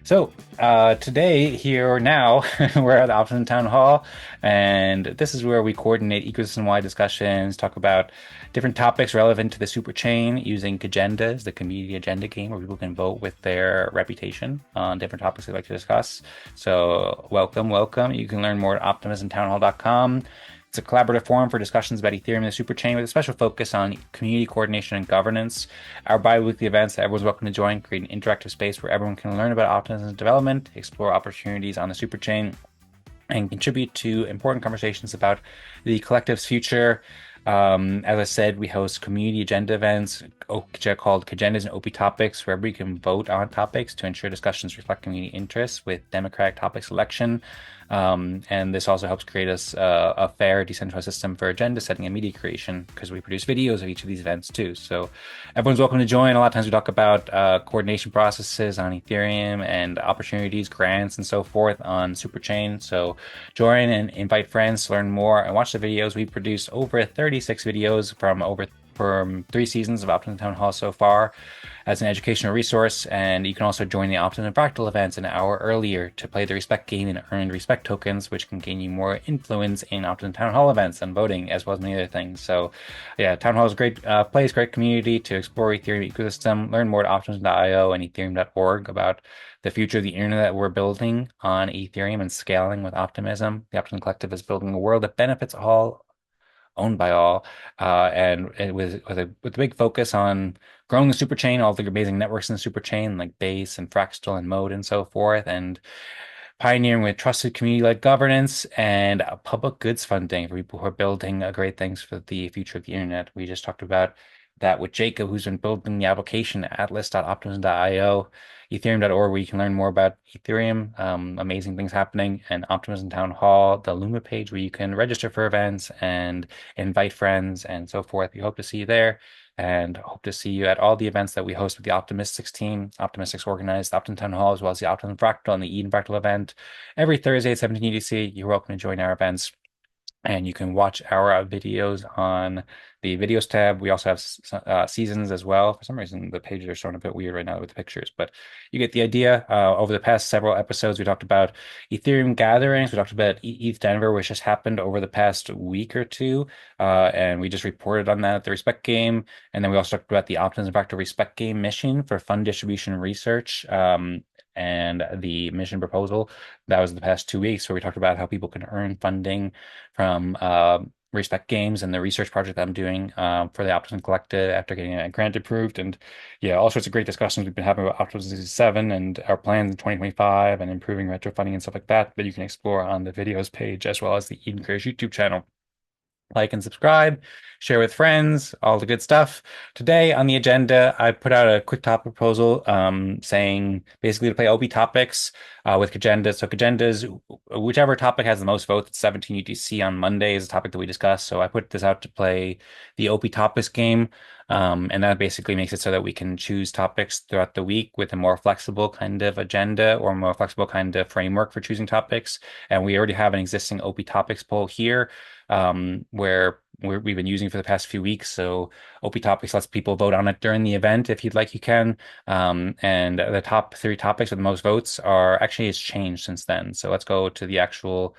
Today, here now, we're at the Optimism Town Hall, and this is where we coordinate ecosystem-wide discussions, talk about different topics relevant to the super chain using agendas, the community agenda game, where people can vote with their reputation on different topics they'd like to discuss. So, welcome, welcome. You can learn more at optimismtownhall.com. It's a collaborative forum for discussions about Ethereum and the superchain with a special focus on community coordination and governance. Our bi-weekly events that everyone's welcome to join create an interactive space where everyone can learn about optimism development, explore opportunities on the superchain, and contribute to important conversations about the collective's future. As I said, we host community agenda events called Agendas and OP Topics, where we can vote on topics to ensure discussions reflect community interests with democratic topic selection. And this also helps create us a fair, decentralized system for agenda setting and media creation because we produce videos of each of these events too. So everyone's welcome to join. A lot of times we talk about coordination processes on Ethereum and opportunities, grants, and so forth on Superchain. So join and invite friends to learn more and watch the videos. We've produced over 36 videos from 3 seasons of Optimism Town Hall so far as an educational resource, and you can also join the Optimism Fractal events an hour earlier to play the respect game and earn respect tokens, which can gain you more influence in Optimism Town Hall events and voting, as well as many other things. So, yeah, Town Hall is a great place, great community to explore Ethereum ecosystem. Learn more at optimism.io and ethereum.org about the future of the internet that we're building on Ethereum and scaling with optimism. The Optimism Collective is building a world that benefits all, owned by all, and with a big focus on growing the super chain, all the amazing networks in the super chain like Base and Fractal and Mode and so forth, and pioneering with trusted community-led governance and public goods funding for people who are building great things for the future of the internet. We just talked about that with Jacob, who's been building the application at atlas.optimism.io, ethereum.org, where you can learn more about Ethereum, amazing things happening, and Optimism Town Hall, the Luma page, where you can register for events and invite friends and so forth. We hope to see you there and hope to see you at all the events that we host with the Optimistics team. Optimistics organized the Optimism Town Hall as well as the Optimism Fractal and the Eden Fractal event every Thursday at 17 UTC. You're welcome to join our events. And you can watch our videos on the videos tab. We also have seasons as well. For some reason, the pages are showing a bit weird right now with the pictures, but you get the idea. Over the past several episodes, we talked about Ethereum gatherings. We talked about Eth Denver, which just happened over the past week or two. And we just reported on that at the Respect Game. And then we also talked about the Optimism Fractal Respect Game mission for fund distribution research. And the mission proposal that was the past 2 weeks, where we talked about how people can earn funding from Respect Games and the research project that I'm doing for the Optimism Collective after getting a grant approved. And yeah, all sorts of great discussions we've been having about Optimism 7 and our plans in 2025 and improving retro funding and stuff like that you can explore on the videos page as well as the Eden Careers YouTube channel. Like and subscribe, share with friends, all the good stuff. Today on the agenda, I put out a quick topic proposal saying basically to play OP topics with Kagendas. So Kagendas, whichever topic has the most votes, 17 UTC on Monday is the topic that we discussed. So I put this out to play the OP topics game. And that basically makes it so that we can choose topics throughout the week with a more flexible kind of agenda or more flexible kind of framework for choosing topics. And we already have an existing OP topics poll here where we've been using for the past few weeks. So OP Topics lets people vote on it during the event if you'd like, you can. And the top 3 topics with the most votes are actually, it's changed since then. So let's go to the actual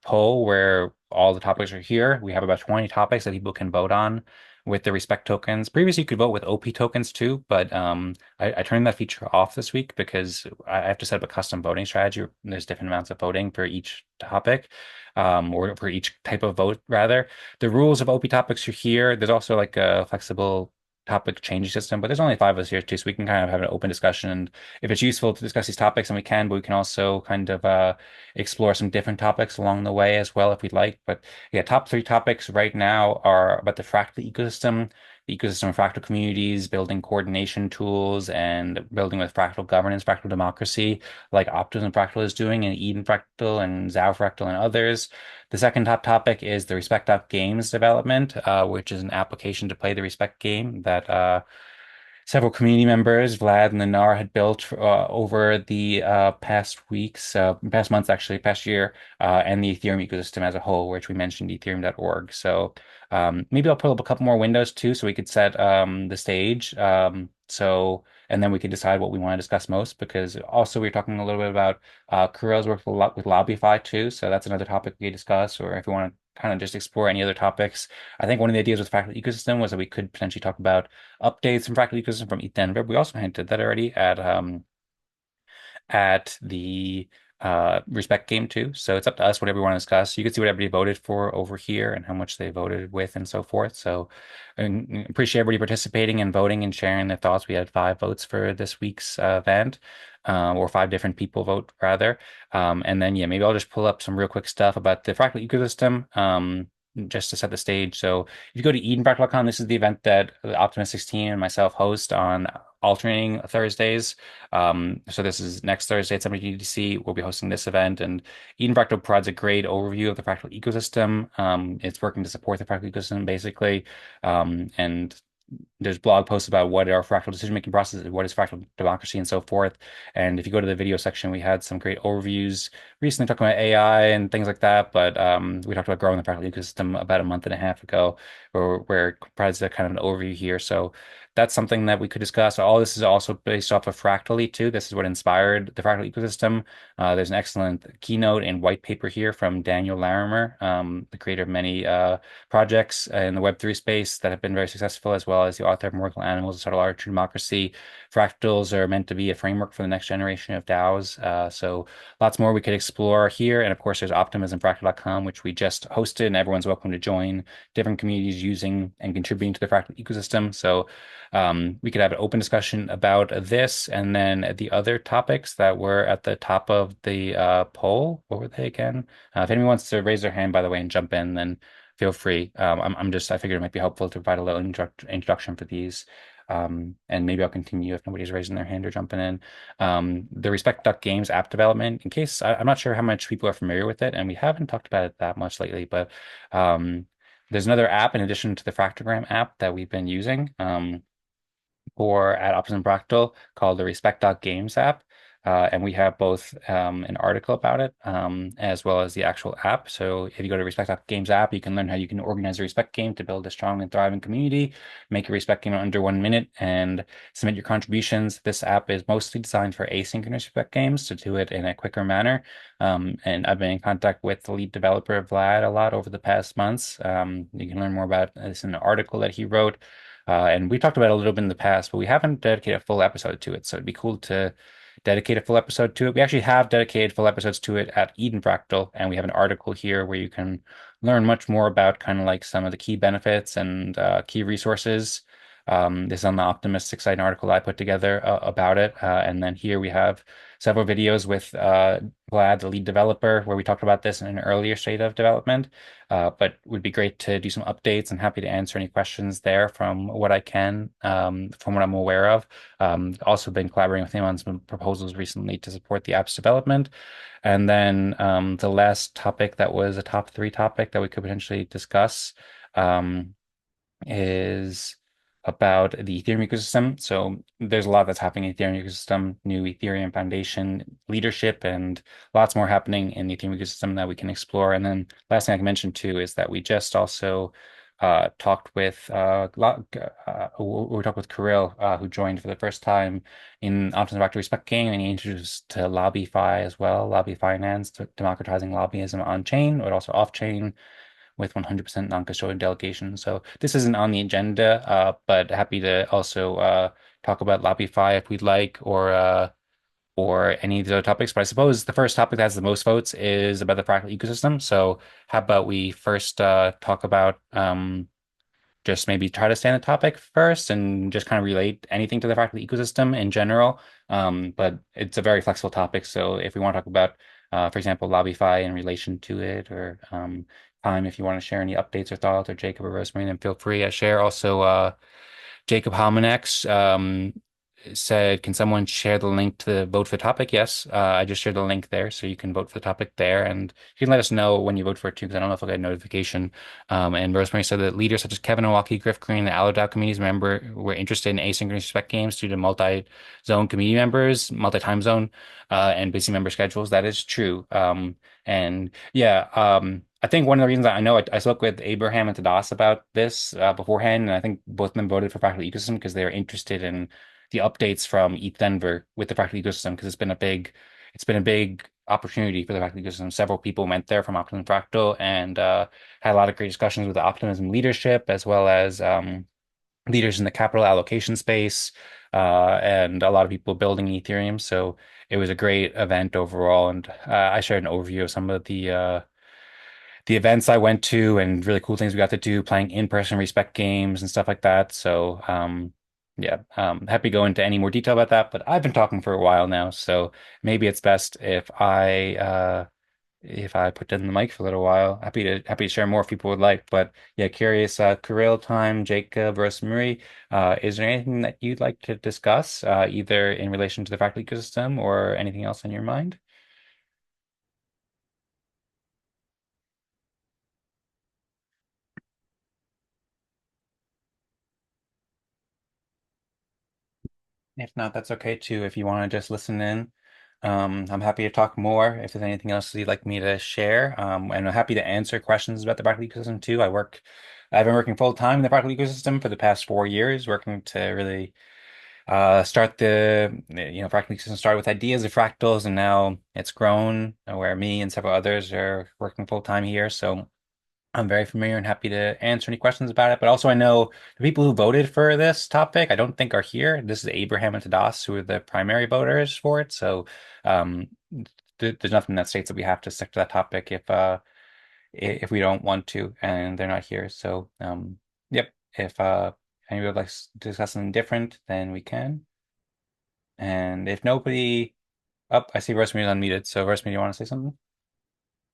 poll where all the topics are here. We have about 20 topics that people can vote on with the respect tokens. Previously, you could vote with OP tokens too, but I turned that feature off this week because I have to set up a custom voting strategy. There's different amounts of voting for each topic, or for each type of vote, rather. The rules of OP topics are here. There's also like a flexible topic changing system, but there's only 5 of us here too, so we can kind of have an open discussion. And if it's useful to discuss these topics, then we can, but we can also kind of explore some different topics along the way as well if we'd like. But yeah, top 3 topics right now are about the fractal ecosystem, the ecosystem of fractal communities, building coordination tools, and building with fractal governance, fractal democracy, like Optimism Fractal is doing, and Eden Fractal and Zao Fractal and others. The second top topic is the Respect Games development, which is an application to play the Respect game that several community members, Vlad and Nanar, had built over the past weeks, past months, actually, past year, and the Ethereum ecosystem as a whole, which we mentioned, ethereum.org. So maybe I'll pull up a couple more windows too, so we could set the stage. So and then we can decide what we want to discuss most. Because also we are talking a little bit about Kirill's work with LobbyFi too, so that's another topic we discuss. Or if we want to kind of just explore any other topics, I think one of the ideas with Fractal Ecosystem was that we could potentially talk about updates from Fractal Ecosystem from Eth Denver. We also hinted that already at the respect game too. So it's up to us whatever we want to discuss. You can see what everybody voted for over here and how much they voted with and so forth. So I appreciate everybody participating and voting and sharing their thoughts. We had 5 votes for this week's event. Or 5 different people vote rather. And then yeah, maybe I'll just pull up some real quick stuff about the Fractal ecosystem. Just to set the stage. So if you go to EdenFractal.com, this is the event that the Optimistics team and myself host on alternating Thursdays. So this is next Thursday at 7 UTC. We'll be hosting this event, and Eden Fractal provides a great overview of the fractal ecosystem. It's working to support the fractal ecosystem basically, and there's blog posts about what our fractal decision-making process is, what is fractal democracy, and so forth. And if you go to the video section, we had some great overviews recently talking about AI and things like that. But we talked about growing the fractal ecosystem about a month and a half ago, where it provides a kind of an overview here. So that's something that we could discuss. All this is also based off of Fractally too. This is what inspired the fractal ecosystem. There's an excellent keynote and white paper here from Daniel Larimer, the creator of many projects in the Web3 space that have been very successful, as well as the author of Miracle Animals, A Subtle Art of True Democracy. Fractals are meant to be a framework for the next generation of DAOs. So lots more we could explore here. And of course, there's optimismfractal.com, which we just hosted, and everyone's welcome to join different communities using and contributing to the fractal ecosystem. So we could have an open discussion about this. And then the other topics that were at the top of the poll, what were they again? If anyone wants to raise their hand, by the way, and jump in, then feel free. I figured it might be helpful to provide a little introduction for these. And maybe I'll continue if nobody's raising their hand or jumping in. The Respect Duck Games app development, in case I'm not sure how much people are familiar with it, and we haven't talked about it that much lately, but there's another app in addition to the Fractogram app that we've been using. For at Optimism Fractal called the Respect.Games app. And we have both an article about it as well as the actual app. So if you go to Respect.Games app, you can learn how you can organize a respect game to build a strong and thriving community, make a respect game in under 1 minute, and submit your contributions. This app is mostly designed for asynchronous respect games to do it in a quicker manner. And I've been in contact with the lead developer, Vlad, a lot over the past months. You can learn more about this in an article that he wrote. And we talked about it a little bit in the past, but we haven't dedicated a full episode to it. So it'd be cool to dedicate a full episode to it. We actually have dedicated full episodes to it at Eden Fractal, and we have an article here where you can learn much more about kind of like some of the key benefits and key resources. This is on the Optimistic site, an article I put together about it. And then here we have several videos with Vlad, the lead developer, where we talked about this in an earlier state of development. But it would be great to do some updates, and happy to answer any questions there from what I can, from what I'm aware of. Also been collaborating with him on some proposals recently to support the app's development. And then the last topic that was a top 3 topic that we could potentially discuss is about the Ethereum ecosystem. So there's a lot that's happening in the Ethereum ecosystem, new Ethereum Foundation leadership, and lots more happening in the Ethereum ecosystem that we can explore. And then last thing I can mention too is that we just also talked with we talked with Kirill, who joined for the first time in Optimism Back to Respect Game, and he introduced to LobbyFi as well, Lobby Finance, democratizing lobbyism on chain, but also off chain with 100% non-custodial delegation. So this isn't on the agenda, but happy to also talk about LobbyFi if we'd like, or any of the other topics. But I suppose the first topic that has the most votes is about the fractal ecosystem. So how about we first talk about just maybe try to stay on the topic first and just kind of relate anything to the fractal ecosystem in general. But it's a very flexible topic. So if we want to talk about, for example, LobbyFi in relation to it, or time if you want to share any updates or thoughts, or Jacob or Rosmari, then feel free. I share also Jacob Halmanex said, can someone share the link to the vote for the topic? Yes, I just shared the link there, so you can vote for the topic there, and you can let us know when you vote for it too, because I don't know if I'll get a notification. And Rosemary said that leaders such as Kevin Owaki, Griff Green, the AlloDAO communities member were interested in asynchronous respect games due to multi-zone community members, multi-time zone, and busy member schedules. That is true. And yeah, I think one of the reasons I know I spoke with Abraham and Tadas about this beforehand, and I think both of them voted for Fractal Ecosystem because they are interested in the updates from Eth Denver with the Fractal ecosystem because it's been a big opportunity for the Fractal ecosystem. Several people went there from Optimism Fractal and had a lot of great discussions with the Optimism leadership as well as leaders in the capital allocation space, and a lot of people building Ethereum. So it was a great event overall, and I shared an overview of some of the events I went to and really cool things we got to do, playing in-person respect games and stuff like that. So yeah, happy to go into any more detail about that. But I've been talking for a while now, so maybe it's best if I put in the mic for a little while. Happy to share more if people would like. But yeah, curious, Kirill, time, Jacob, Rosmari, is there anything that you'd like to discuss, either in relation to the Fractal ecosystem or anything else on your mind? If not, that's okay too. If you want to just listen in, I'm happy to talk more if there's anything else you'd like me to share. And I'm happy to answer questions about the Fractal ecosystem too. I've been working full time in the Fractal ecosystem for the past 4 years, working to really start Fractal ecosystem started with ideas of fractals, and now it's grown where me and several others are working full time here. So I'm very familiar and happy to answer any questions about it. But also, I know the people who voted for this topic, I don't think are here. This is Abraham and Tadas, who are the primary voters for it. So um, there's nothing that states that we have to stick to that topic if we don't want to, and they're not here. So yep, if anybody would like to discuss something different, then we can. And if nobody, up, I see Rosemary is unmuted. So Rosemary, you want to say something?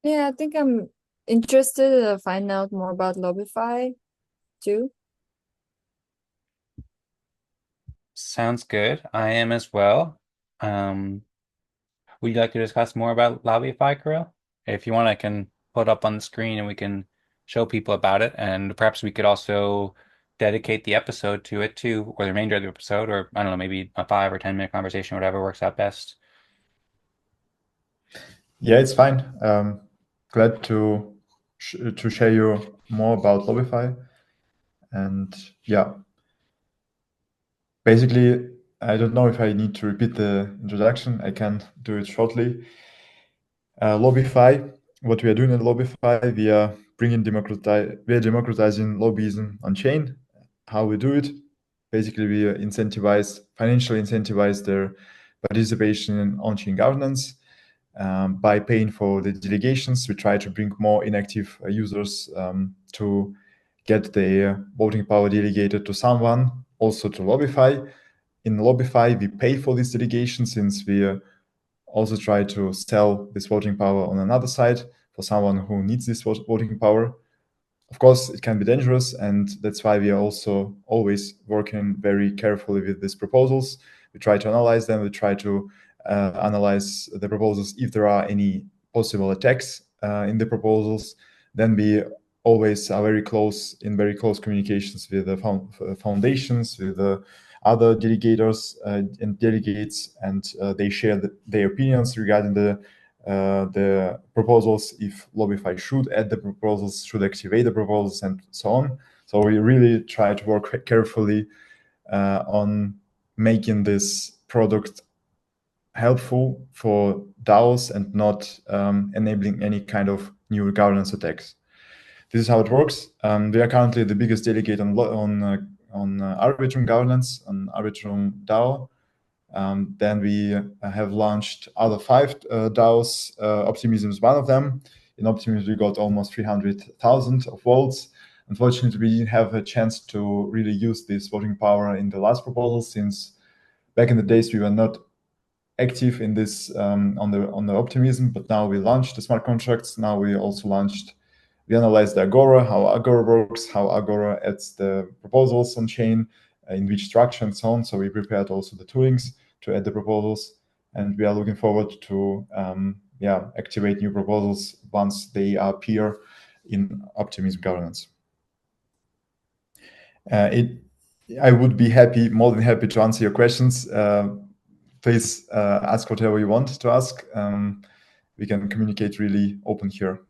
Yeah, I think I'm interested to find out more about LobbyFi too. Sounds good. I am as well. Um, would you like to discuss more about LobbyFi, Kirill? If you want, I can put up on the screen and we can show people about it. And perhaps we could also dedicate the episode to it too, or the remainder of the episode, or I don't know, maybe a 5 or 10 minute conversation, whatever works out best. Yeah, it's fine. Glad to share you more about LobbyFi. And yeah, basically, I don't know if I need to repeat the introduction. I can do it shortly. LobbyFi, what we are doing at LobbyFi, we are democratizing lobbyism on chain. How we do it? Basically, we financially incentivize their participation in on-chain governance. By paying for the delegations, we try to bring more inactive users to get their voting power delegated to someone, also to LobbyFi. In LobbyFi, we pay for this delegation since we also try to sell this voting power on another side for someone who needs this voting power. Of course, it can be dangerous, and that's why we are also always working very carefully with these proposals. We try to analyze them. We try to analyze the proposals if there are any possible attacks in the proposals. Then we always are very close communications with the foundations, with the other delegators and delegates, and they share their opinions regarding the proposals, if LobbyFi should add the proposals, should activate the proposals, and so on. So we really try to work carefully on making this product helpful for DAOs and not enabling any kind of new governance attacks. This is how it works. We are currently the biggest delegate on Arbitrum governance, on Arbitrum DAO. Then we have launched other 5 DAOs. Optimism is one of them. In Optimism, we got almost 300,000 of votes. Unfortunately, we didn't have a chance to really use this voting power in the last proposal, since back in the days we were not active in this on the Optimism. But now we launched the smart contracts. Now we analyzed the Agora, how Agora works, how Agora adds the proposals on chain, in which structure and so on. So we prepared also the toolings to add the proposals, and we are looking forward to activate new proposals once they appear in Optimism governance. I would be more than happy to answer your questions. Please ask whatever you want to ask. We can communicate really open here.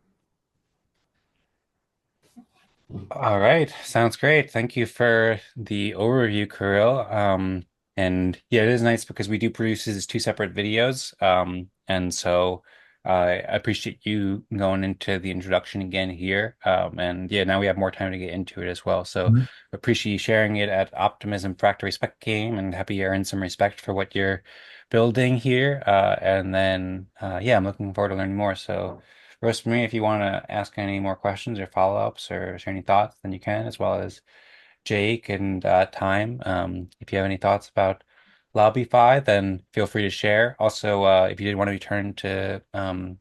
All right, sounds great. Thank you for the overview, Kirill. And yeah, it is nice because we do produce these two separate videos. And so I appreciate you going into the introduction again here. And yeah, now we have more time to get into it as well. So Mhm. appreciate you sharing it at Optimism Fractal Respect Game, and happy you earned some respect for what you're building here. And then yeah, I'm looking forward to learning more. So Rosemary, if you want to ask any more questions or follow-ups or share any thoughts, then you can, as well as Jake and Time. If you have any thoughts about LobbyFi, then feel free to share. Also, if you did want to return to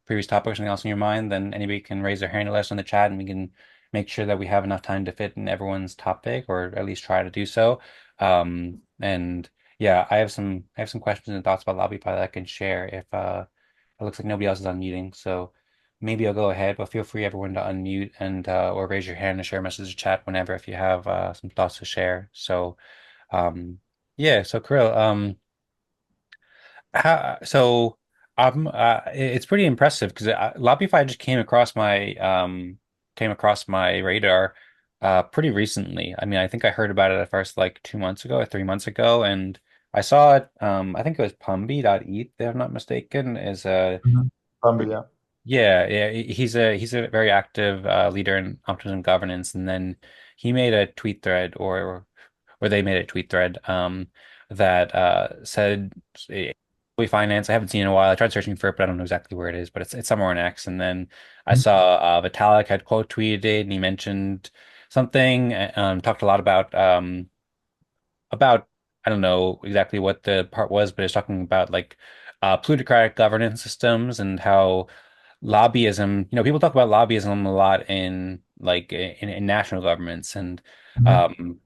previous topic or something else in your mind, then anybody can raise their hand or let us in the chat, and we can make sure that we have enough time to fit in everyone's topic, or at least try to do so. And yeah, I have some questions and thoughts about LobbyFi that I can share if it looks like nobody else is unmuting. So maybe I'll go ahead, but feel free everyone to unmute and or raise your hand and share a message or chat whenever if you have some thoughts to share. So yeah, so Kirill, so it's pretty impressive because LobbyFi just came across my radar pretty recently. I mean, I think I heard about it at first like 2 months ago or 3 months ago, and I saw it. I think it was Pumby.eth, if I'm not mistaken, is a Mhm. Yeah. yeah, yeah, he's a very active leader in optimism governance, and then he made a tweet thread, or they made a tweet thread that said we finance. I haven't seen it in a while. I tried searching for it, but I don't know exactly where it is. But it's somewhere on X. And then I Mhm. saw Vitalik had quote tweeted it, and he mentioned something. Talked a lot about I don't know exactly what the part was, but it's talking about like plutocratic governance systems and how lobbyism, people talk about lobbyism a lot in like in national governments, and Mhm. um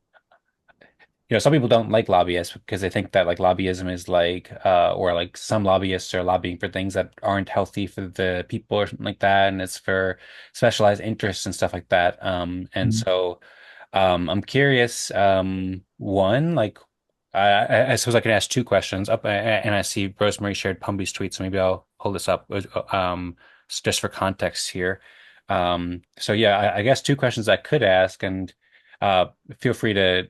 some people don't like lobbyists because they think that like lobbyism is like or like some lobbyists are lobbying for things that aren't healthy for the people or something like that, and it's for specialized interests and stuff like that. And Mhm. so I'm curious, one, like I suppose I can ask two questions up, and I see Rosemary shared Pumby's tweet, so maybe I'll hold this up just for context here. So yeah, I guess two questions I could ask, and uh, feel free to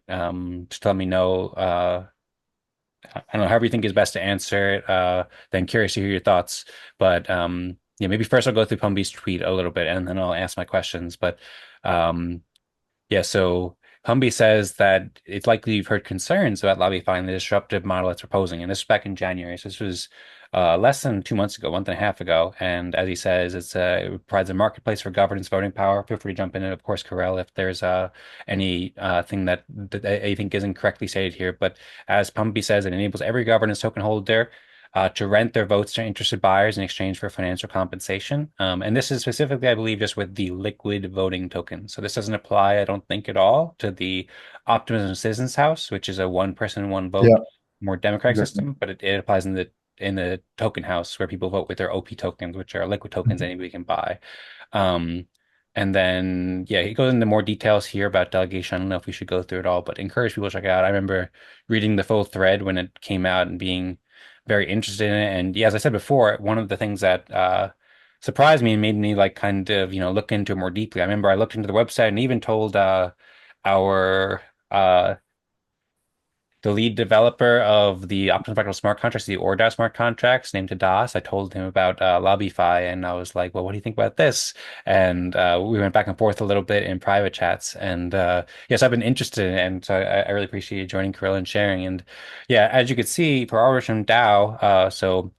just let me know. I don't know, however you think is best to answer it. Then curious to hear your thoughts. But yeah, maybe first I'll go through Pumby's tweet a little bit, and then I'll ask my questions. But um, yeah, so Humby says that it's likely you've heard concerns about LobbyFi and the disruptive model it's proposing. And this was back in January. So this was less than 2 months ago, month and a half ago. And as he says, it provides a marketplace for governance voting power. Feel free to jump in. And of course, Kirill, if there's any thing that you think isn't correctly stated here. But as Pumpy says, it enables every governance token holder to rent their votes to interested buyers in exchange for financial compensation. And this is specifically, I believe, just with the liquid voting token. So this doesn't apply, I don't think, at all to the Optimism Citizens House, which is a one person, one Yeah, vote, more democratic exactly. system, but it applies in the token house where people vote with their OP tokens, which are liquid tokens Mhm. anybody can buy. Um, and then, yeah, he goes into more details here about delegation. I don't know if we should go through it all, but encourage people to check it out. I remember reading the full thread when it came out and being very interested in it. And yeah, as I said before, one of the things that surprised me and made me like kind of, look into it more deeply. I remember I looked into the website and even told our the lead developer of the Optimism Fractal smart contracts, the ORDAO smart contracts, named Hadas. I told him about LobbyFi, and I was like, "Well, what do you think about this?" And we went back and forth a little bit in private chats. And yes, I've been interested in it, and so I really appreciate you joining, Kirill, and sharing. And yeah, as you could see, for Arbitrum DAO,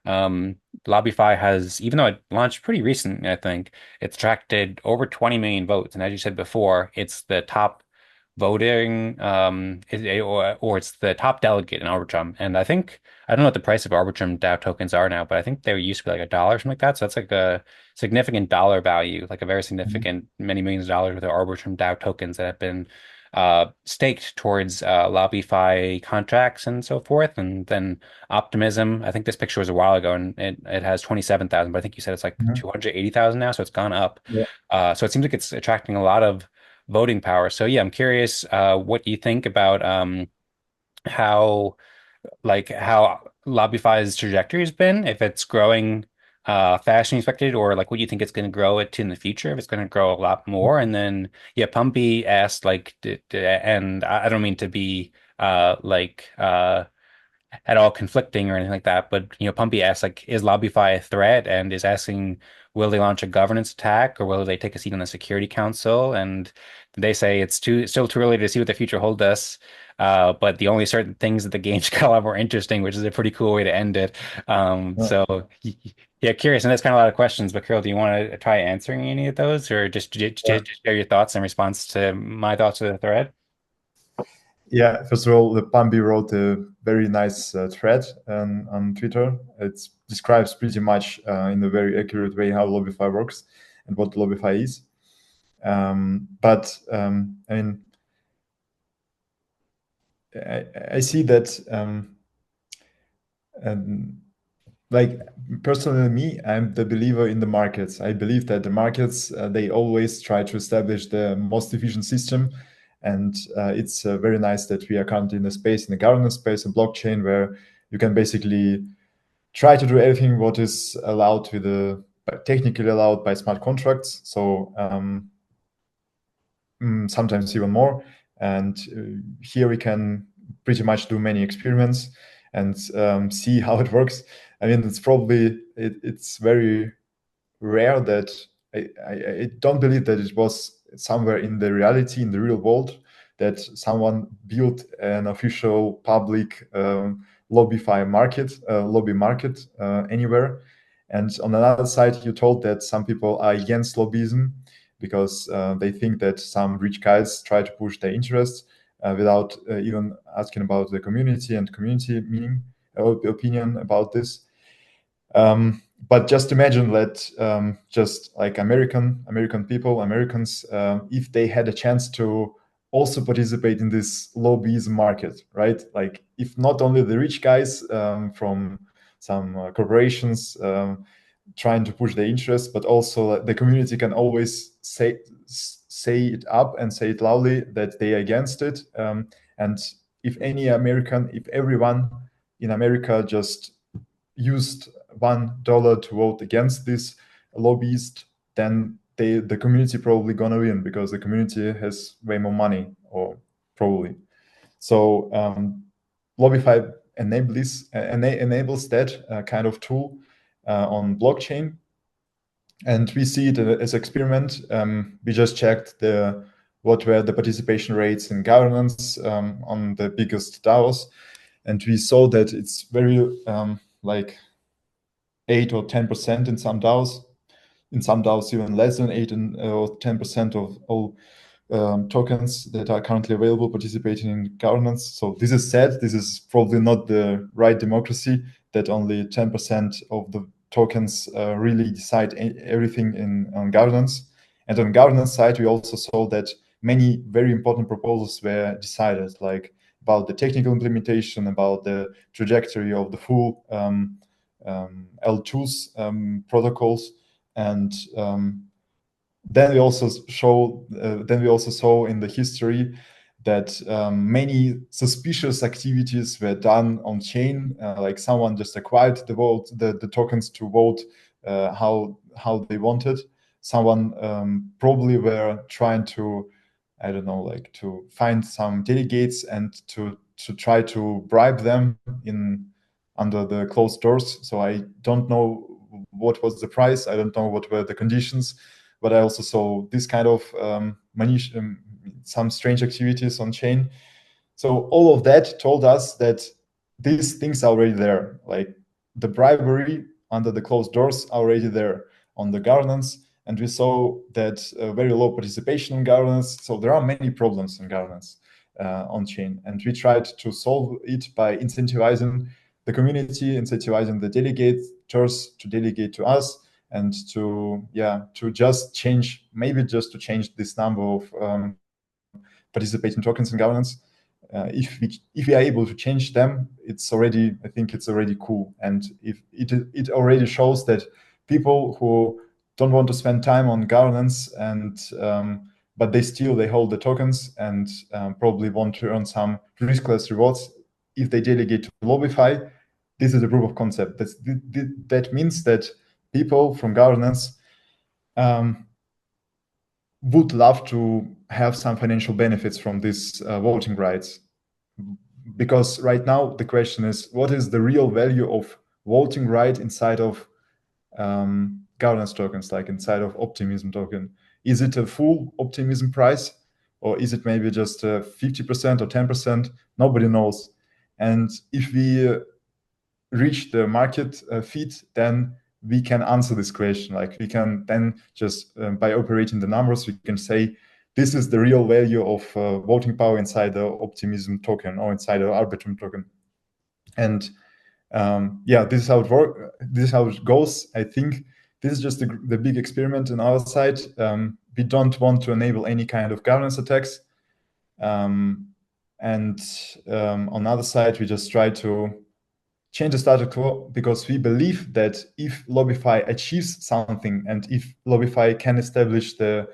um, LobbyFi has, even though it launched pretty recent, I think it's attracted over 20 million votes. And as you said before, it's the top voting or it's the top delegate in Arbitrum. And I don't know what the price of Arbitrum DAO tokens are now, but I think they used to be like $1 or something like that. So that's like a significant dollar value, like a very Mhm. significant many millions of dollars worth of Arbitrum DAO tokens that have been staked towards LobbyFi contracts and so forth. And then Optimism, I think this picture was a while ago, and it has 27,000, but I think you said it's like Mhm. 280,000 now, so it's gone up. Yeah. So it seems like it's attracting a lot of voting power. So yeah, I'm curious what you think about how how LobbyFi's trajectory has been, if it's growing faster than expected, or like what do you think it's going to grow it to in the future, if it's going to grow a lot more. And then yeah, Pumpy asked like and I don't mean to be at all conflicting or anything like that. But Pumpy asks, like, is LobbyFi a threat, and is asking, will they launch a governance attack, or will they take a seat on the Security Council? And they say it's still too early to see what the future holds us. But the only certain things that the game got a lot more interesting, which is a pretty cool way to end it. Yeah. Yeah, curious, and that's kind of a lot of questions. But Kirill, do you want to try answering any of those, or just share your thoughts in response to my thoughts of the thread? Yeah, first of all, the Pambi wrote a very nice thread on Twitter. It describes pretty much in a very accurate way how LobbyFi works and what LobbyFi is. I mean, I see that like personally me, I'm the believer in the markets. I believe that the markets they always try to establish the most efficient system, and it's very nice that we are currently in a space, in the governance space, a blockchain where you can basically try to do everything what is allowed with the technically allowed by smart contracts. So sometimes even more. And here we can pretty much do many experiments and see how it works. I mean, it's very rare that I don't believe that it was somewhere in the reality, in the real world, that someone built an official public LobbyFi market, lobby market anywhere. And on another side, you told that some people are against lobbyism because they think that some rich guys try to push their interests without even asking about the community and community meaning opinion about this. But just imagine that just like American people, Americans, if they had a chance to also participate in this lobbyism market, right? Like if not only the rich guys from some corporations trying to push their interests, but also the community can always say it up and say it loudly that they are against it. And if if everyone in America just used $1 to vote against this lobbyist, then the community probably gonna win because the community has way more money, or probably. So LobbyFi enables that kind of tool on blockchain, and we see it as experiment. We just checked what were the participation rates in governance on the biggest DAOs, and we saw that it's very like 8 or 10% in some DAOs. In some DAOs, even less than 8 or 10% of all tokens that are currently available participating in governance. So this is sad. This is probably not the right democracy, that only 10% of the tokens really decide everything on governance. And on governance side, we also saw that many very important proposals were decided, like about the technical implementation, about the trajectory of the full L2's protocols, and then we also saw in the history that many suspicious activities were done on chain, like someone just acquired the tokens to vote how they wanted. Someone probably were trying to, I don't know, like to find some delegates and to try to bribe them in under the closed doors. So I don't know what was the price. I don't know what were the conditions, but I also saw this kind of some strange activities on chain. So all of that told us that these things are already there. Like the bribery under the closed doors are already there on the governance. And we saw that very low participation in governance. So there are many problems in governance on chain. And we tried to solve it by incentivizing the community, incentivizing the delegators to delegate to us, and to just change, maybe just to change this number of participating tokens in governance. If we are able to change them, I think it's already cool. And if it already shows that people who don't want to spend time on governance and but they hold the tokens and probably want to earn some riskless rewards if they delegate to LobbyFi. This is a proof of concept. That means that people from governance would love to have some financial benefits from these voting rights. because right now the question is, what is the real value of voting right inside of governance tokens, like inside of Optimism token? Is it a full Optimism price, or is it maybe just 50% or 10%? Nobody knows. And if we reach the market fit, then we can answer this question. Like we can then just by operating the numbers, we can say this is the real value of voting power inside the Optimism token or inside the Arbitrum token. And yeah, this is how it works. This is how it goes. I think this is just the big experiment on our side. We don't want to enable any kind of governance attacks. And on the other side, we just try to change the status quo, because we believe that if LobbyFi achieves something, and if LobbyFi can establish the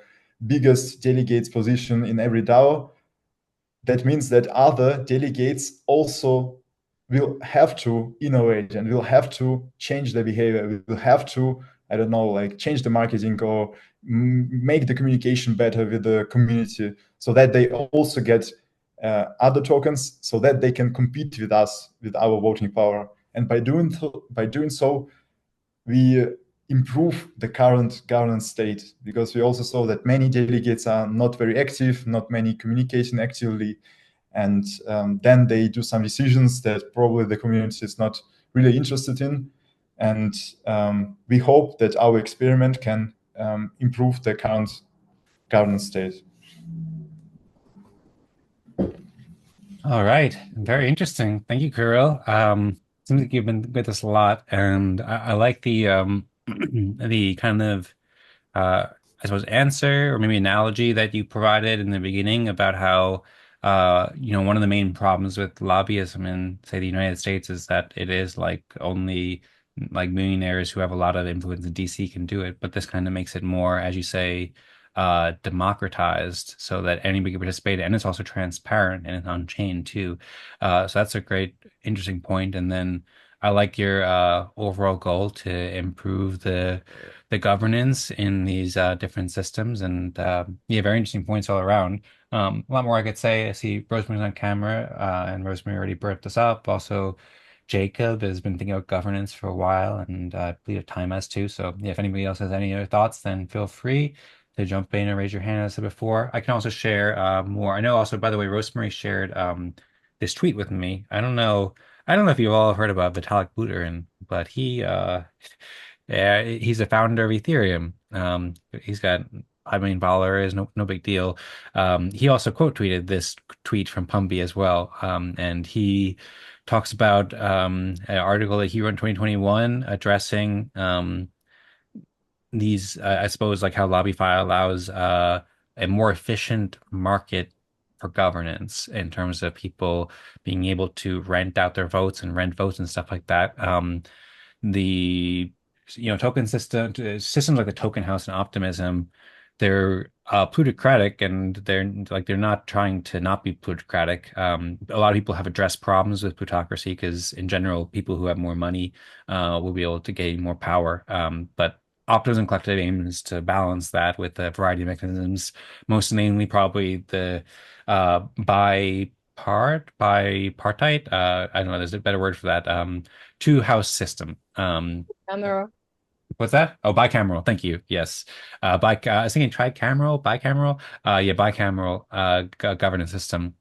biggest delegates position in every DAO, that means that other delegates also will have to innovate and will have to change their behavior, will have to, I don't know, like change the marketing or make the communication better with the community, so that they also get other tokens, so that they can compete with us, with our voting power. And by doing so, we improve the current governance state, because we also saw that many delegates are not very active, not many communicating actively, and then they do some decisions that probably the community is not really interested in. And we hope that our experiment can improve the current governance state. All right, very interesting. Thank you, Kirill. Seems like you've been with us a lot, and I like the the kind of I suppose answer or maybe analogy that you provided in the beginning about how one of the main problems with lobbyism in, say, the United States is that it is like only like millionaires who have a lot of influence in DC can do it, but this kind of makes it more, as you say, democratized so that anybody can participate, and it's also transparent and it's on chain too. So that's a great, interesting point. And then I like your overall goal to improve the governance in these different systems, and yeah, very interesting points all around. A lot more I could say. I see Rosemary's on camera, and Rosemary already brought this up. Also, Jacob has been thinking about governance for a while, and I believe Time has too. So yeah, if anybody else has any other thoughts, then feel free to jump in and raise your hand, as I said before. I can also share more. I know also, by the way, Rosemary shared this tweet with me. I don't know if you've all heard about Vitalik Buterin, but yeah, he's a founder of Ethereum. He's got 5 million followers, no big deal. He also quote tweeted this tweet from Pumby as well. And he talks about an article that he wrote in 2021 addressing these, I suppose, like how LobbyFi allows a more efficient market for governance in terms of people being able to rent out their votes and rent votes and stuff like that. The token systems like the Token House and Optimism, they're plutocratic, and they're not trying to not be plutocratic. A lot of people have addressed problems with plutocracy because in general people who have more money will be able to gain more power, but Optimism Collective aims to balance that with a variety of mechanisms, most namely probably the bipartite, I don't know, there's a better word for that, two house system. Camera. What's that? Oh, bicameral. Thank you. Yes. I was thinking tricameral, bicameral. Yeah, bicameral governance system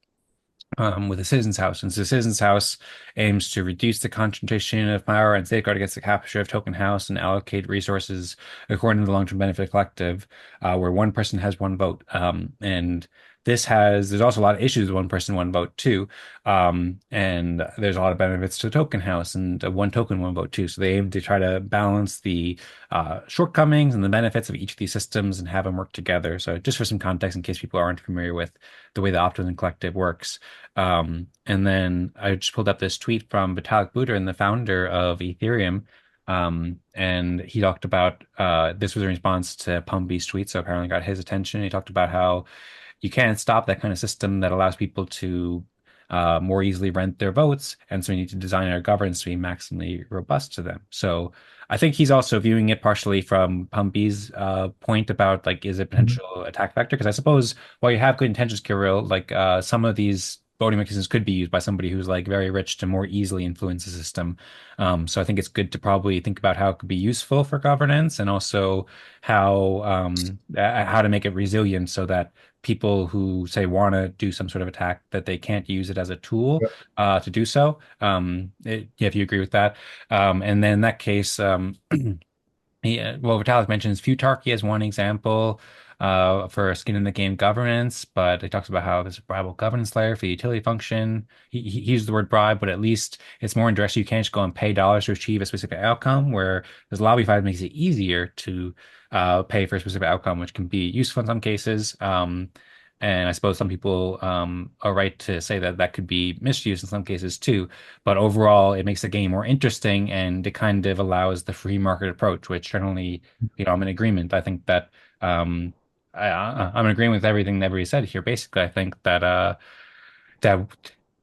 with the Citizens House. And so the Citizens House aims to reduce the concentration of power and safeguard against the capture of Token House and allocate resources according to the long-term benefit collective, where one person has one vote. And there's also a lot of issues with one person, one vote too. And there's a lot of benefits to Token House and one token, one vote too. So they aim to try to balance the shortcomings and the benefits of each of these systems and have them work together. So just for some context, in case people aren't familiar with the way the Optimism Collective works. And then I just pulled up this tweet from Vitalik Buterin, the founder of Ethereum. And he talked about this was in response to Pumby's tweet, so apparently got his attention. He talked about how you can't stop that kind of system that allows people to more easily rent their votes, and so we need to design our governance to be maximally robust to them. So I think he's also viewing it partially from Pumby's point about like, is it potential attack vector? Because I suppose while you have good intentions, Kirill, like some of these voting mechanisms could be used by somebody who's like very rich to more easily influence the system. So I think it's good to probably think about how it could be useful for governance, and also how to make it resilient so that people who say want to do some sort of attack, that they can't use it as a tool to do so. If you agree with that. And then in that case, yeah, well, Vitalik mentions futarchy as one example for skin in the game governance, but he talks about how there's a bribable governance layer for the utility function. He used the word bribe, but at least it's more indirect. You can't just go and pay dollars to achieve a specific outcome, where this LobbyFi makes it easier to pay for a specific outcome, which can be useful in some cases. And I suppose some people are right to say that that could be misused in some cases too. But overall, it makes the game more interesting, and it kind of allows the free market approach, which generally, I'm in agreement. I think that I'm in agreement with everything that everybody said here. Basically, I think that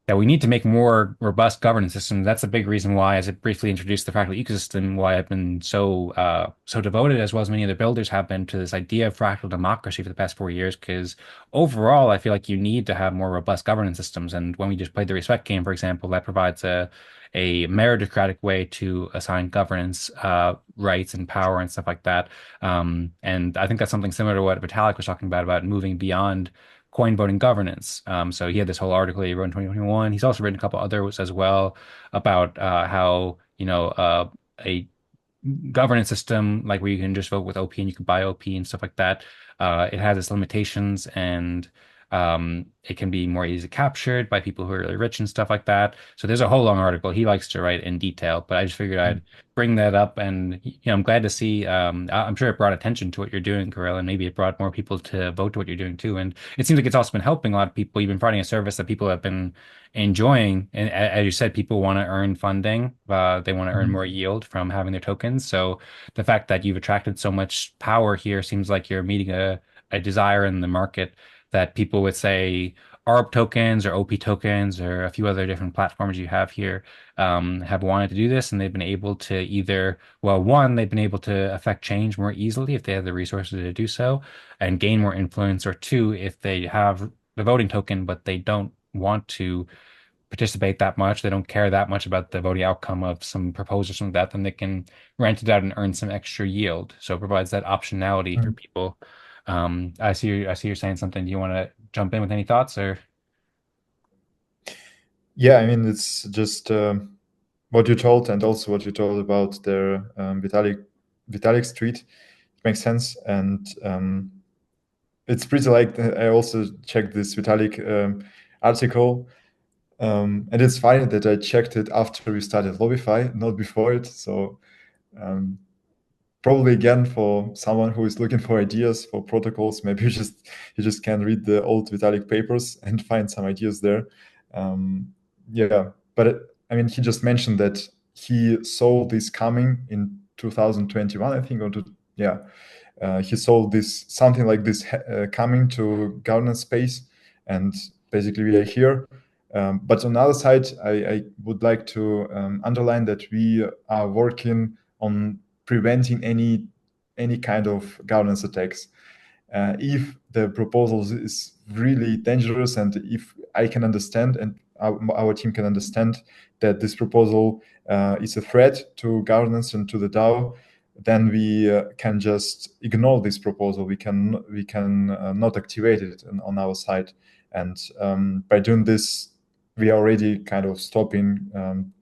that we need to make more robust governance systems. That's a big reason why, as I briefly introduced the fractal ecosystem, why I've been so devoted, as well as many other builders have been, to this idea of fractal democracy for the past 4 years. Because overall, I feel like you need to have more robust governance systems. And when we just played the respect game, for example, that provides a meritocratic way to assign governance rights and power and stuff like that. And I think that's something similar to what Vitalik was talking about moving beyond coin voting governance. So he had this whole article he wrote in 2021. He's also written a couple others as well about how, a governance system, like where you can just vote with OP and you can buy OP and stuff like that, it has its limitations, and it can be more easily captured by people who are really rich and stuff like that. So there's a whole long article he likes to write in detail, but I just figured I'd bring that up. And I'm glad to see. I'm sure it brought attention to what you're doing, Kirill, and maybe it brought more people to vote to what you're doing too. And it seems like it's also been helping a lot of people. You've been providing a service that people have been enjoying, and as you said, people want to earn funding. They want to earn more yield from having their tokens. So the fact that you've attracted so much power here seems like you're meeting a desire in the market that people would say ARB tokens or OP tokens or a few other different platforms you have here have wanted to do this, and they've been able to either, well, one, they've been able to affect change more easily if they have the resources to do so and gain more influence, or two, if they have the voting token but they don't want to participate that much, they don't care that much about the voting outcome of some proposal or something like that, then they can rent it out and earn some extra yield. So it provides that optionality for people. I see you're saying something. Do you want to jump in with any thoughts, or? Yeah, I mean, it's just what you told, and also what you told about their Vitalik tweet. It makes sense, and it's pretty like I also checked this Vitalik article, and it's funny that I checked it after we started LobbyFi, not before it. So probably again, for someone who is looking for ideas for protocols, maybe you just can read the old Vitalik papers and find some ideas there. Yeah, but I mean, he just mentioned that he saw this coming in 2021, I think, he saw this something like this coming to governance space, and basically we are here. But on the other side, I would like to underline that we are working on preventing any kind of governance attacks. If the proposal is really dangerous, and if I can understand and our team can understand that this proposal is a threat to governance and to the DAO, then we can just ignore this proposal. We can not activate it on our side, and by doing this, we are already kind of stopping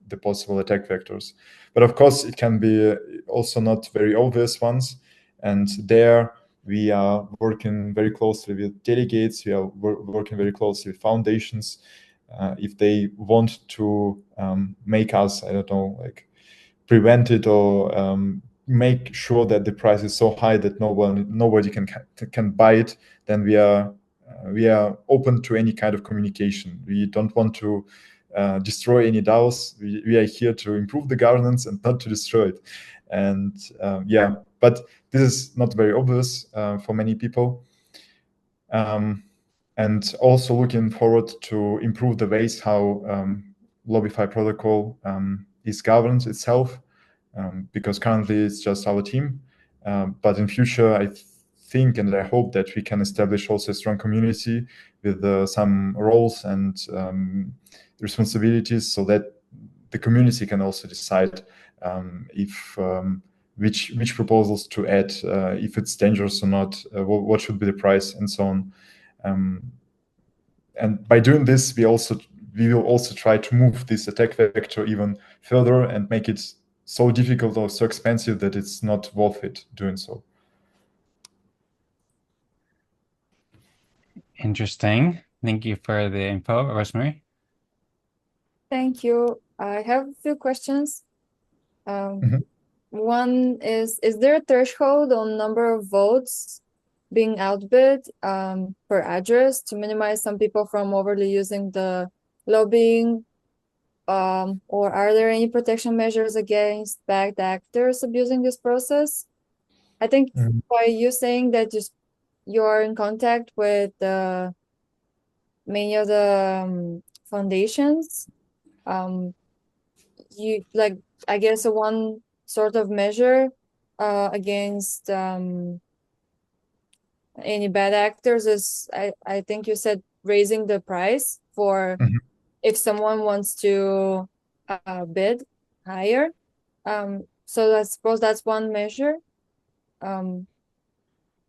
the possible attack vectors. But of course, it can be also not very obvious ones, and there we are working very closely with delegates. We are working very closely with foundations. If they want to make us, I don't know, like prevent it or make sure that the price is so high that nobody can buy it, then we are open to any kind of communication. We don't want to destroy any DAOs. We are here to improve the governance and not to destroy it. And but this is not very obvious for many people. And also looking forward to improve the ways how LobbyFi protocol is governed itself, because currently it's just our team. But in future, I think and I hope that we can establish also a strong community with some roles and responsibilities, so that the community can also decide if which proposals to add, if it's dangerous or not, what should be the price, and so on. And by doing this, we will also try to move this attack vector even further and make it so difficult or so expensive that it's not worth it doing so. Interesting. Thank you for the info, Rosmari. Thank you. I have a few questions. Mhm. One is there a threshold on number of votes being outbid per address to minimize some people from overly using the lobbying? Or are there any protection measures against bad actors abusing this process? I think Mhm. by you saying that you're in contact with many of the foundations, you like, I guess one sort of measure against any bad actors is, I think you said, raising the price for Mhm. if someone wants to bid higher. So I suppose that's one measure.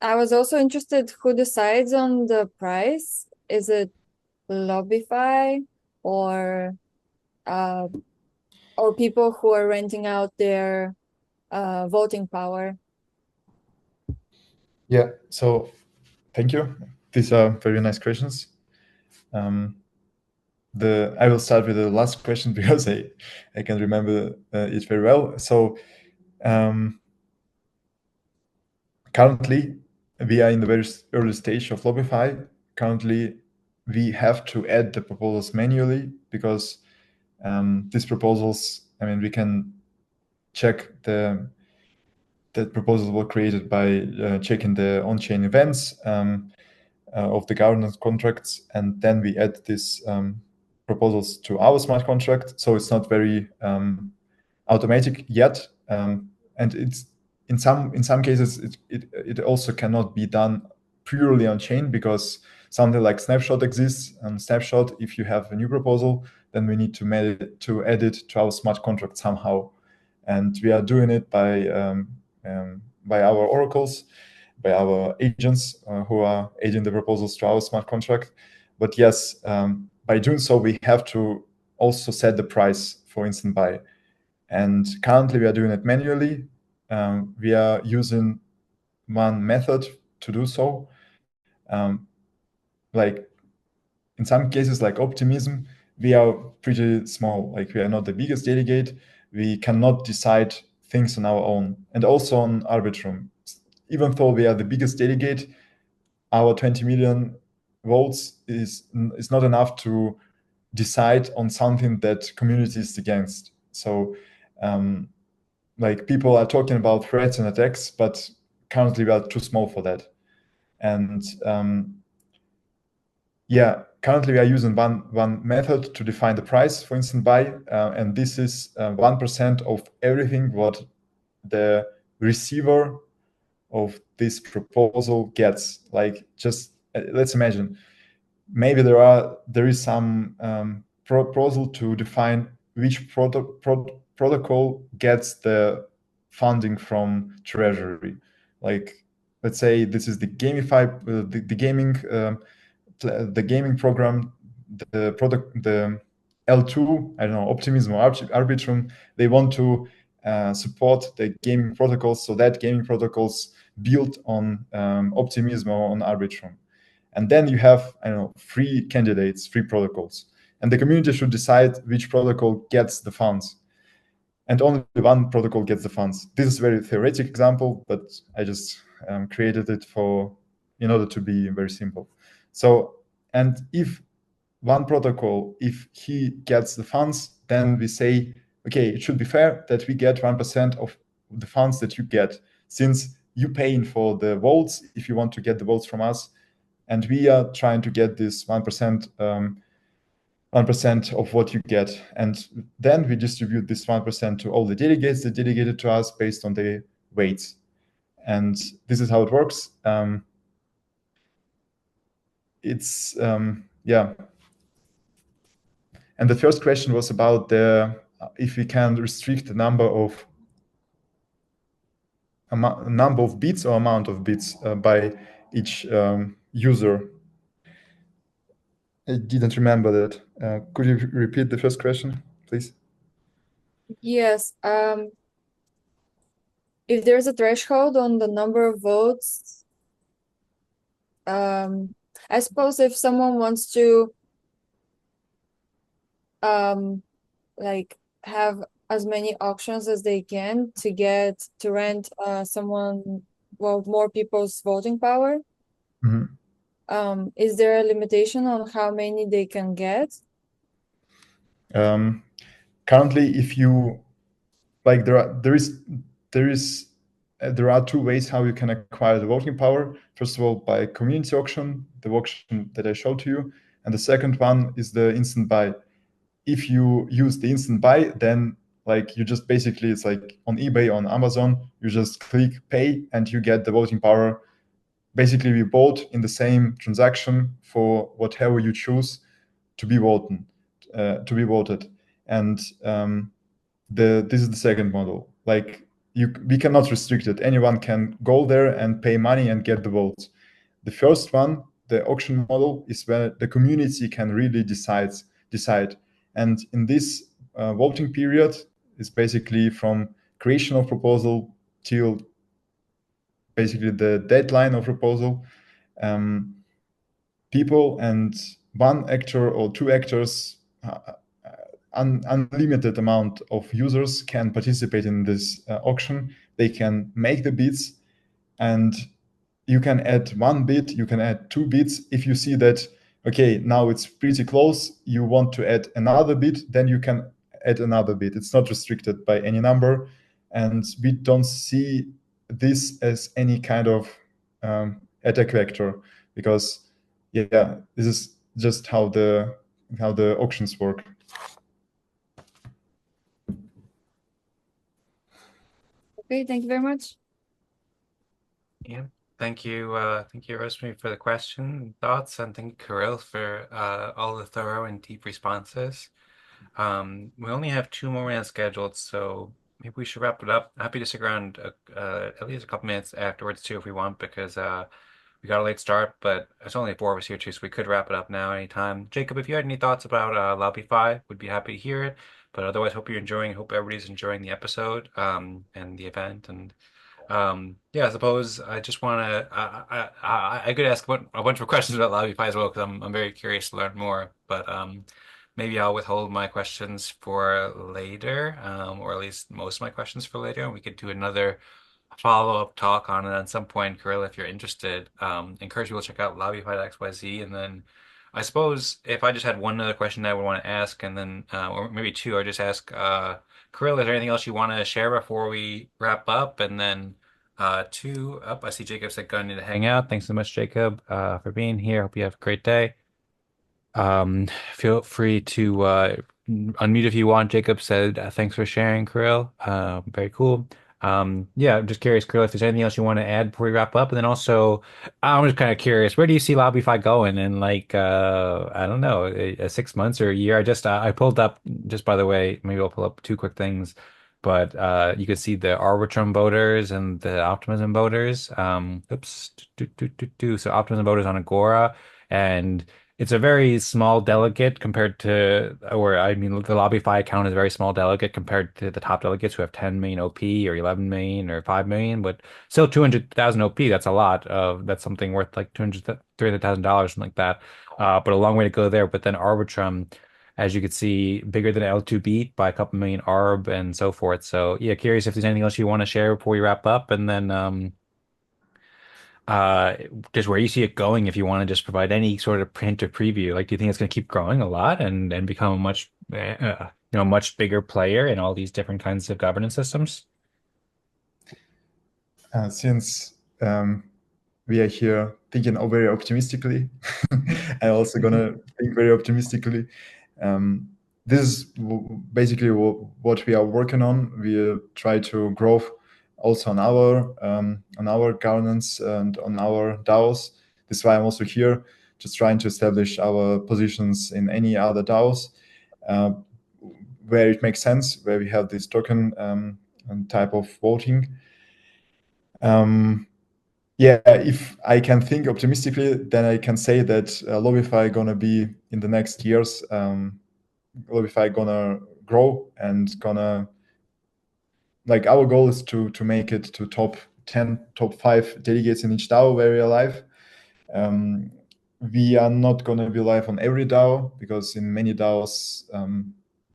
I was also interested who decides on the price. Is it LobbyFi or people who are renting out their voting power? Yeah, so thank you. These are very nice questions. I will start with the last question because I can remember it very well. So currently, we are in the very early stage of LobbyFi. Currently, we have to add the proposals manually because these proposals, I mean, we can check that proposals were created by checking the on-chain events of the governance contracts, and then we add these proposals to our smart contract. So it's not very automatic yet, and it's in some cases it also cannot be done purely on chain because something like snapshot exists. Snapshot, if you have a new proposal, then we need to add it to our smart contract somehow, and we are doing it by our oracles, by our agents who are adding the proposals to our smart contract. But yes, by doing so, we have to also set the price for instant buy. And currently, we are doing it manually. We are using one method to do so. Like in some cases, like Optimism, we are pretty small. Like we are not the biggest delegate. We cannot decide things on our own. And also on Arbitrum, even though we are the biggest delegate, our 20 million votes is not enough to decide on something that community is against. So like people are talking about threats and attacks, but currently we are too small for that. And yeah, currently we are using one method to define the price for instant buy, and this is 1% of everything what the receiver of this proposal gets. Like just let's imagine maybe there is some proposal to define which protocol gets the funding from treasury. Like let's say this is the the gaming program, the product, the L2, I don't know, Optimism or Arbitrum, they want to support the gaming protocols, so that gaming protocols built on Optimism or on Arbitrum. And then you have, I don't know, 3 candidates, 3 protocols. And the community should decide which protocol gets the funds. And only one protocol gets the funds. This is a very theoretic example, but I just created it in order to be very simple. So, and if one protocol, if he gets the funds, then we say, okay, it should be fair that we get 1% of the funds that you get, since you paying for the votes if you want to get the votes from us, and we are trying to get this 1%, 1% of what you get. And then we distribute this 1% to all the delegates that delegated to us based on the weights. And this is how it works. It's yeah. And the first question was about if we can restrict the number of bits or amount of bits by each user. I didn't remember that. Could you repeat the first question, please? Yes. If there's a threshold on the number of votes, I suppose if someone wants to like have as many auctions as they can to rent more people's voting power, is there a limitation on how many they can get? Currently, if you like, there are two ways how you can acquire the voting power. First of all, by community auction, the auction that I showed to you, and the second one is the instant buy. If you use the instant buy, then like you just basically, it's like on eBay, on Amazon, you just click pay and you get the voting power. Basically, we bought in the same transaction for whatever you choose to be voted. And this is the second model. Like we cannot restrict it. Anyone can go there and pay money and get the votes. The first one, the auction model, is where the community can really decide. And in this voting period is basically from creation of proposal till basically the deadline of proposal. People and one actor or two actors, unlimited amount of users can participate in this auction. They can make the bids, and you can add one bid, you can add two bids. If you see that, okay, now it's pretty close, you want to add another bid, then you can add another bid. It's not restricted by any number, and we don't see this as any kind of attack vector, because this is just how the auctions work. Okay, thank you very much. Yeah, thank you, Rosmari, for the question and thoughts, and thank you, Kirill, for all the thorough and deep responses. We only have 2 more minutes scheduled, so maybe we should wrap it up. Happy to stick around at least a couple minutes afterwards too, if we want, because we got a late start, but there's only 4 of us here too, so we could wrap it up now anytime. Jacob, if you had any thoughts about LobbyFi, would be happy to hear it. But otherwise, hope everybody's enjoying the episode and the event. And yeah, I suppose I just want to I could ask a bunch of questions about LobbyFi as well, because I'm very curious to learn more. But maybe I'll withhold my questions for later, or at least most of my questions for later, and we could do another follow-up talk on it at some point. Kirill, if you're interested, encourage people to check out LobbyFi.xyz. And then I suppose if I just had one other question that I would want to ask, and then or maybe two, or just ask Kirill, is there anything else you want to share before we wrap up? And then two, up, I see Jacob said going to hang out. Thanks so much, Jacob, for being here. Hope you have a great day. Feel free to unmute if you want. Jacob said, thanks for sharing, Kirill. Very cool. Yeah, I'm just curious, Kirill, if there's anything else you want to add before we wrap up. And then also, I'm just kind of curious, where do you see LobbyFi going in like, I don't know, 6 months or a year? I pulled up, just by the way, maybe I'll pull up 2 quick things. But you can see the Arbitrum voters and the Optimism voters. Oops. So Optimism voters on Agora, and it's a very small delegate compared to, or I mean, the LobbyFi account is a very small delegate compared to the top delegates who have 10 million OP or 11 million or 5 million, but still 200,000 OP. That's a lot that's something worth like $300,000, something like that. But a long way to go there. But then Arbitrum, as you can see, bigger than L2 beat by a couple million ARB and so forth. So yeah, curious if there's anything else you want to share before we wrap up, and then uh, just where you see it going, if you want to just provide any sort of hint or preview. Like, do you think it's going to keep growing a lot and become a much bigger player in all these different kinds of governance systems? Since we are here thinking very optimistically, I'm also gonna think very optimistically. This is basically what we are working on. We try to grow also on our governance and on our DAOs. This is why I'm also here, just trying to establish our positions in any other DAOs where it makes sense, where we have this token type of voting. Yeah, if I can think optimistically, then I can say that LobbyFi gonna be in the next years. LobbyFi gonna grow and gonna, like, our goal is to make it to top 10, top 5 delegates in each DAO where we are live. We are not gonna be live on every DAO because in many DAOs,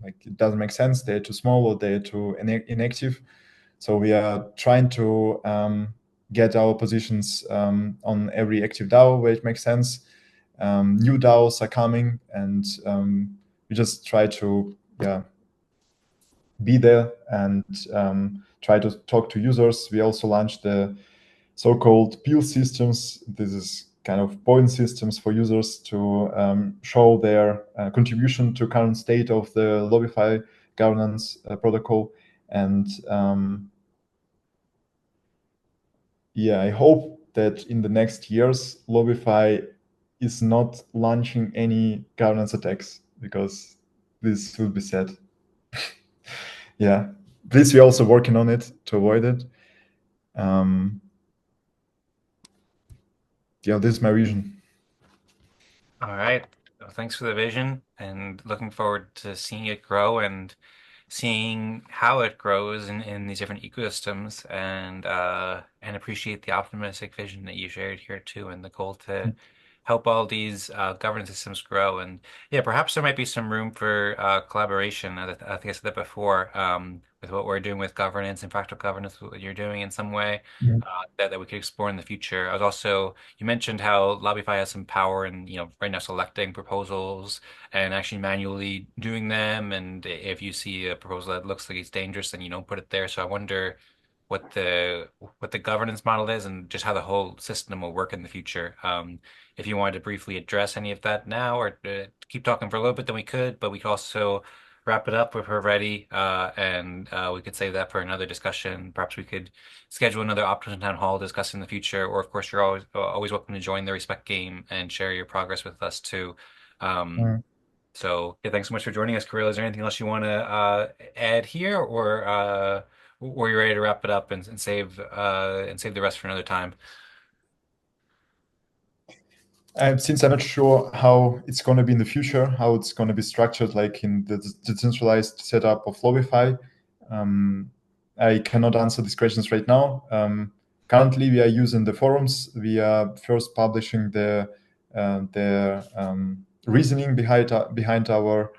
like, it doesn't make sense. They're too small or they're too inactive. So we are trying to get our positions on every active DAO where it makes sense. New DAOs are coming, and we just try to be there and try to talk to users. We also launched the so-called bill systems. This is kind of point systems for users to show their contribution to current state of the LobbyFi governance protocol. And yeah, I hope that in the next years, LobbyFi is not launching any governance attacks, because this will be sad. Yeah, please, we're also working on it to avoid it. Yeah, this is my vision. All right. Well, thanks for the vision, and looking forward to seeing it grow and seeing how it grows in these different ecosystems, and appreciate the optimistic vision that you shared here too, and the goal to help all these governance systems grow. And yeah, perhaps there might be some room for collaboration. I think I said that before, with what we're doing with governance and fractal governance, what you're doing in some way that we could explore in the future. I was also, you mentioned how LobbyFi has some power in, right now selecting proposals and actually manually doing them. And if you see a proposal that looks like it's dangerous, then you don't put it there. So I wonder what the governance model is and just how the whole system will work in the future. If you wanted to briefly address any of that now, or keep talking for a little bit, then we could, but we could also wrap it up if we're ready, and we could save that for another discussion. Perhaps we could schedule another Optimism Town Hall discuss in the future, or of course you're always welcome to join the Respect game and share your progress with us too. Um, so yeah, thanks so much for joining us, Kirill. Is there anything else you want to add here, or you ready to wrap it up and save the rest for another time? Since I'm not sure how it's going to be in the future, how it's going to be structured, like in the decentralized setup of LobbyFi, I cannot answer these questions right now. Currently, we are using the forums. We are first publishing the reasoning behind our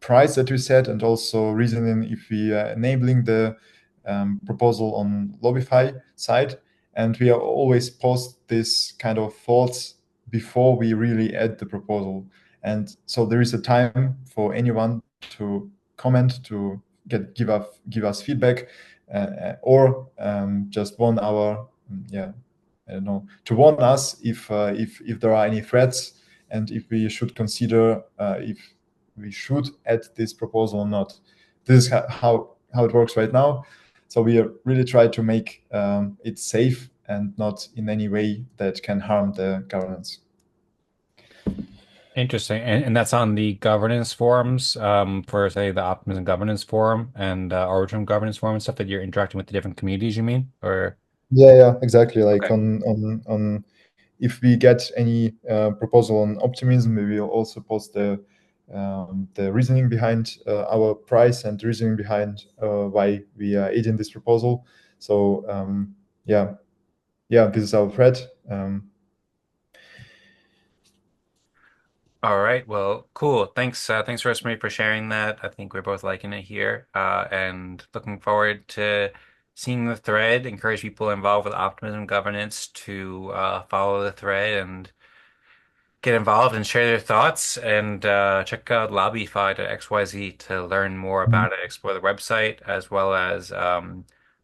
price that we set, and also reasoning if we are enabling the proposal on LobbyFi side. And we are always post this kind of thoughts before we really add the proposal. And so there is a time for anyone to comment, to give us feedback, or just 1 hour, I don't know, to warn us if there are any threats, and if we should consider if we should add this proposal or not. This is how it works right now. So we really try to make it safe and not in any way that can harm the governance. Interesting. And that's on the governance forums, for say the Optimism Governance Forum and Origin Governance Forum and stuff, that you're interacting with the different communities, you mean? Or Yeah, exactly. Like okay. on if we get any proposal on optimism, we will also post the reasoning behind our price and the reasoning behind why we are aiding this proposal. So yeah, this is our thread. All right. Well, cool. Thanks, Rosemary, for sharing that. I think we're both liking it here, and looking forward to seeing the thread. Encourage people involved with optimism governance to follow the thread and get involved and share their thoughts, and check out lobbyfi.xyz to learn more about it, explore the website as well as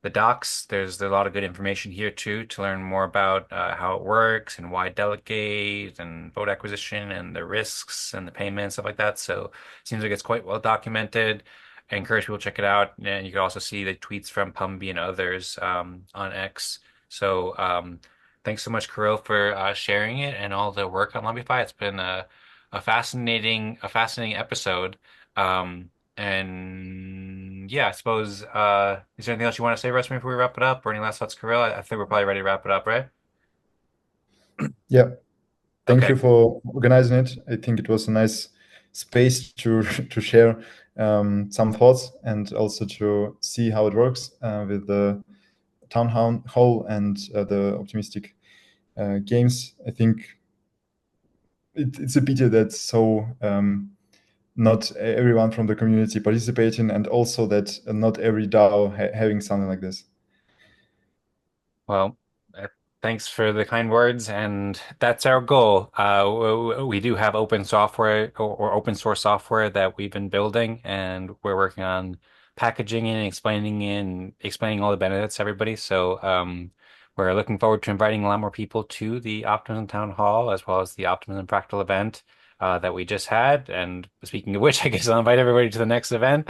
the docs. There's a lot of good information here too to learn more about how it works and why delegate and vote acquisition and the risks and the payments, stuff like that. So it seems like it's quite well documented. encourage people to check it out. And you can also see the tweets from Pumby and others on X. So thanks so much, Kirill, for sharing it and all the work on LobbyFi. It's been a fascinating episode. And yeah, I suppose is there anything else you want to say, Rusmin, before we wrap it up, or any last thoughts, Kirill? I think we're probably ready to wrap it up, right? Yeah, thank you Okay. for organizing it. I think it was a nice space to to share some thoughts and also to see how it works with the hall and the optimistic games. I think it's a pity that so not everyone from the community participating, and also that not every DAO having something like this. Well, thanks for the kind words, and that's our goal. We do have open software or open source software that we've been building, and we're working on packaging and explaining all the benefits to everybody. So, we're looking forward to inviting a lot more people to the Optimism Town Hall as well as the Optimism Fractal event that we just had. And speaking of which, I guess I'll invite everybody to the next event.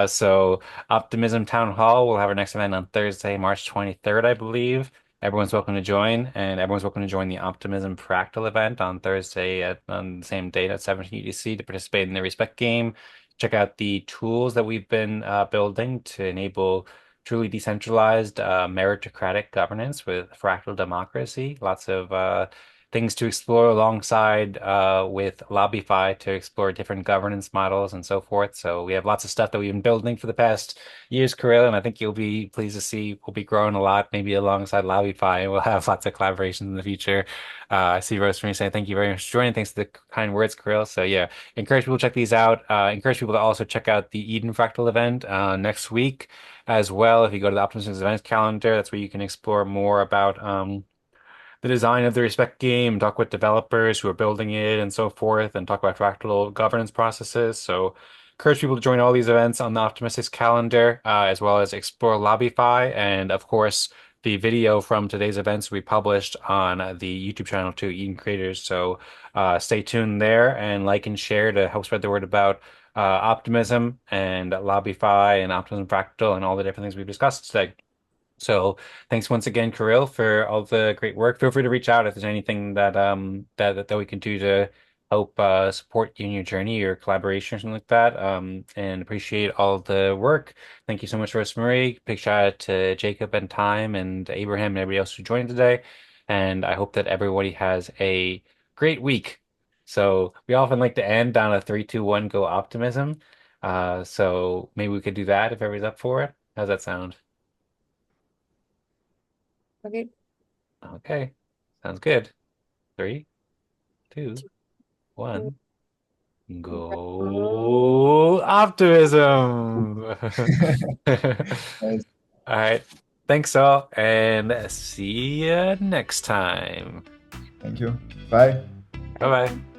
So. Optimism Town Hall will have our next event on Thursday, March 23rd, I believe. Everyone's welcome to join, and everyone's welcome to join the Optimism Fractal event on Thursday on the same date at 17 UTC to participate in the Respect game. Check out the tools that we've been building to enable truly decentralized, meritocratic governance with fractal democracy. Lots of things to explore alongside with LobbyFi to explore different governance models and so forth. So we have lots of stuff that we've been building for the past years, Kirill, and I think you'll be pleased to see we'll be growing a lot, maybe alongside LobbyFi, and we'll have lots of collaborations in the future. I see Rosemary saying thank you very much for joining. Thanks for the kind words, Kirill. So yeah, encourage people to check these out. Encourage people to also check out the Eden Fractal event next week as well. If you go to the Optimism events calendar, that's where you can explore more about the design of the Respect game, talk with developers who are building it and so forth, and talk about fractal governance processes. So encourage people to join all these events on the Optimistics calendar, as well as explore LobbyFi. And of course, the video from today's events will be published on the YouTube channel to Eden Creators. So stay tuned there and like and share to help spread the word about optimism and LobbyFi and Optimism Fractal and all the different things we've discussed today. So thanks once again, Kirill, for all the great work. Feel free to reach out if there's anything that we can do to help support you in your journey or collaboration or something like that. And appreciate all the work. Thank you so much, Rosemarie. Big shout out to Jacob and Time and Abraham and everybody else who joined today. And I hope that everybody has a great week. So we often like to end on a 3, 2, 1, go optimism. So maybe we could do that if everybody's up for it. How's that sound? Okay. Okay, sounds good. 3, 2, 1, go optimism. Nice. All right. Thanks all, and see you next time. Thank you. Bye. Bye bye.